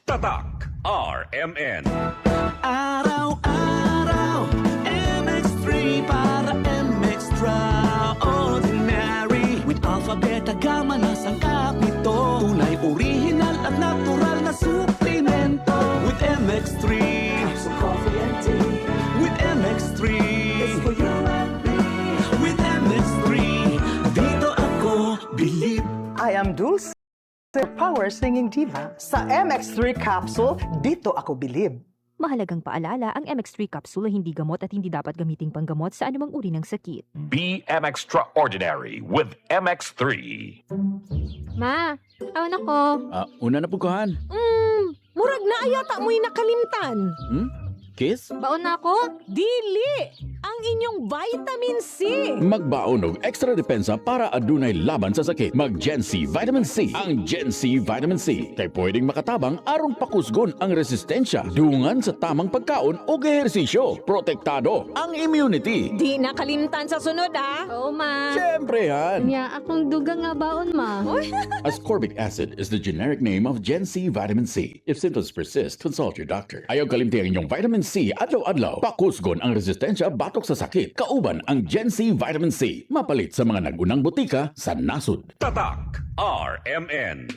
Tatak RMN. Araw-araw, MX3 para extraordinary. With alpha, beta, gamma na sangkap nito. Tunay, original at natural na suplemento. With MX3, capsule, coffee and tea. With MX3, it's for you and me. With MX3, dito ako bilib. I am Dulce, Power Singing Diva. Sa MX3 Capsule, dito ako bilib. Mahalagang paalala, ang MX3 capsule ay hindi gamot at hindi dapat gamiting panggamot sa anumang uri ng sakit. Be extraordinary with MX3. Ma, awan ako. Una na puguhan. Murag na ayata mo'y nakalimtan. Kiss? Baon na ako? Dili! Ang inyong vitamin C! Magbaon og extra depensa para adunay laban sa sakit. Mag Gen C Vitamin C. Ang Gen C Vitamin C kay pwedeng makatabang aron pakusgon ang resistensya dungan sa tamang pagkaon o ehersisyo. Protektado ang immunity. Di nakalimtan sa sunod, ha? Oo, ma. Siyempre yan. Nya, akong dugang nga baon, ma. Ascorbic acid is the generic name of Gen C Vitamin C. If symptoms persist, consult your doctor. Ayaw kalimti ang inyong Vitamin C adlaw-adlaw. Pakusgon ang resistensya batok sa sakit. Kauban ang Gen C Vitamin C. Mapalit sa mga nagunang butika sa nasod. Tatak RMN.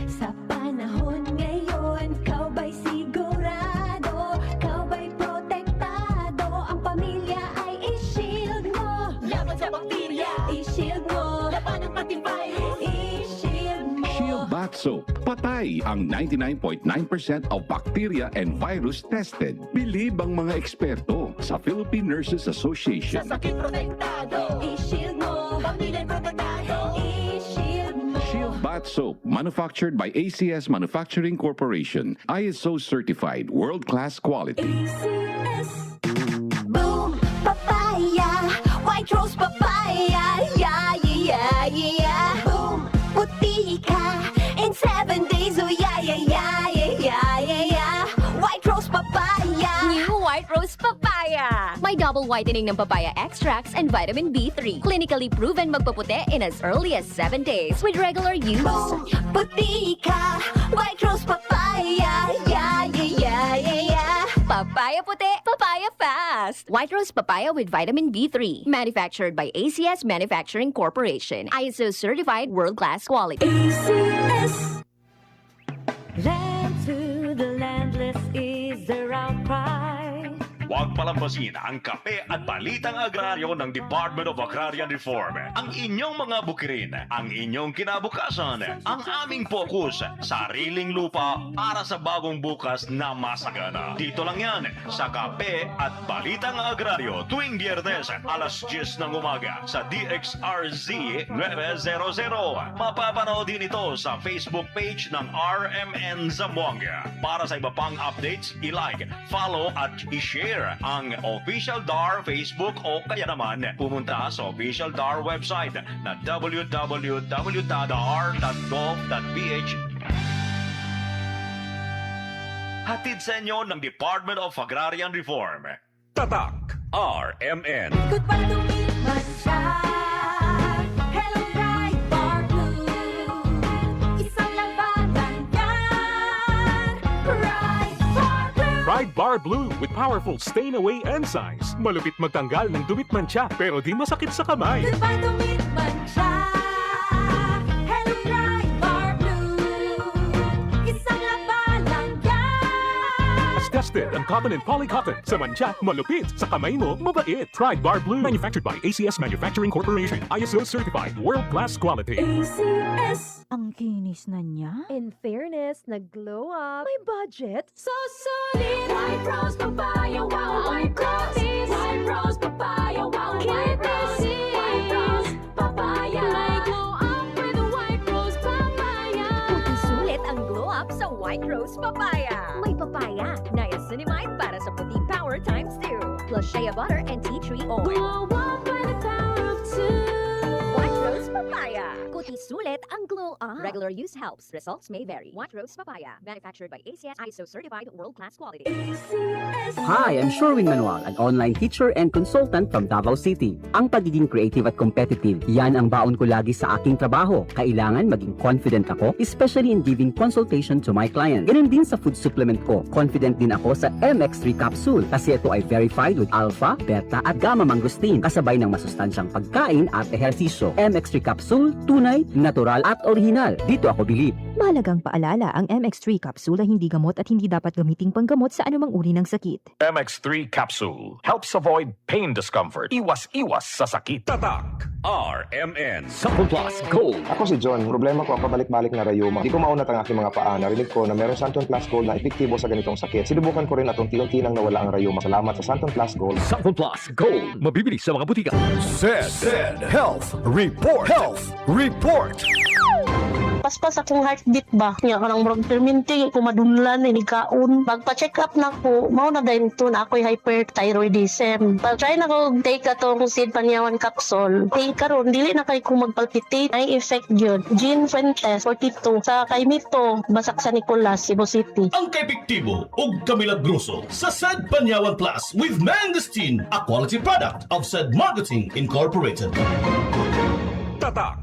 Sa panahon ngayon, kau ba'y sigurado? Kau ba'y protektado? Ang pamilya ay i-shield mo. Laban sa bakterya, i-shield mo. Laban ng pati virus, i-shield mo. Shield Bath Soap. Patay ang 99.9% of bacteria and virus tested. Bilib ang mga eksperto sa Philippine Nurses Association. Sa sakit protektado, i-shield mo. Pamilya protektado, i-shield mo. Shield Bath Soap, manufactured by ACS Manufacturing Corporation. ISO certified, world-class quality. ACS. Boom, papaya. White rose papaya. Yeah, yeah, yeah. Boom, puti ka. In 7 days, oh yeah, yeah, yeah, yeah, yeah, yeah, yeah. White rose papaya. New White Rose Papaya. May double whitening ng papaya extracts and vitamin B3. Clinically proven magpaputi in as early as 7 days with regular use. Boom, puti ka. White rose papaya. Yeah, yeah, yeah, yeah, yeah. Papaya puti, papaya fast. White Rose Papaya with vitamin B3. Manufactured by ACS Manufacturing Corporation. ISO certified world-class quality. ACS. Land to the landless is their outcry. Huwag palampasin ang kape at balitang agraryo ng Department of Agrarian Reform. Ang inyong mga bukirin, ang inyong kinabukasan, ang aming focus, sariling lupa para sa bagong bukas na masagana. Dito lang yan sa kape at balitang agraryo tuwing Biyernes alas 10 ng umaga sa DXRZ 900. Mapapanood din ito sa Facebook page ng RMN Zamboanga. Para sa iba pang updates, i-like, follow at i-share ang official DAR Facebook o kaya naman pumunta sa official DAR website na www.dar.gov.ph. Hatid sa inyo ng Department of Agrarian Reform. Tatak RMN. Goodbye to me, Mancha. Hello, bright bar blue. Isang labanan yan. Bright bar blue. Pride Bar Blue with powerful stain-away enzymes. Malupit magtanggal ng dumit mancha pero di masakit sa kamay. Goodbye to me, Mancha. Hello, bright bar blue. Isang labanan yan. As tested ang cotton and polycotton. Sa mancha, malupit. Sa kamay mo, mabait. Pride Bar Blue. Manufactured by ACS Manufacturing Corporation. ISO certified. World-class quality. ACS. Ang kinis na niya. In fairness, nag-glow up. May budget. So solid. White rose papaya, wow, white rose. White rose papaya, wow, white rose. White rose papaya. May glow up with a white rose papaya. Puti sulit ang glow up sa White Rose Papaya. May papaya, niacinamide para sa puti power times 2. Plus shea butter and tea tree oil. Glow up by the power of two. White Rose Papaya. Buti sulit ang glow up. Regular use helps. Results may vary. White Rose Papaya. Manufactured by ACS ISO certified world-class quality. Hi, I'm Sherwin Manuel, an online teacher and consultant from Davao City. Ang pagiging creative at competitive, yan ang baon ko lagi sa aking trabaho. Kailangan maging confident ako, especially in giving consultation to my client. Ganun din sa food supplement ko. Confident din ako sa MX3 capsule kasi ito ay verified with alpha, beta at gamma mangosteen kasabay ng masustansyang pagkain at ehersisyo. MX3 capsule, tunay, natural at original. Dito ako bilib. Mahalagang paalala, ang MX3 capsule ay hindi gamot at hindi dapat gamiting panggamot sa anumang uri ng sakit. MX3 Capsule helps avoid pain discomfort. Iwas-iwas sa sakit. Tatak RMN. Sample Plus Gold. Ako si John. Problema ko ang pabalik-balik na rayuma. Di ko maunat ang aking mga paa. Narinig ko na meron Santon Plus Gold na epektibo sa ganitong sakit. Sinubukan ko rin at unti-unti nang nawala ang rayuma. Salamat sa Santon Plus Gold. Sample Plus Gold. Mabibili sa mga butika. Said Health Report. Paspas akong heartbeat ba? Nya karang murag perminti ko madunlan ni kaon. Magpa-check up na ko, mao na dayon to na ako'y hyperthyroidism. Pag-try na ko take atong Sid Panyawan capsule. Take karon dili na kay ko magpalpitate. Ay effect gyud. Jean Fuentes 42 sa kay Mito Basak sa Nicolas, Cebu City. Ang kaepektibo ug kamilagroso sa Said Panyawan Plus with Mangosteen, a quality product of Said Marketing Incorporated. Tatak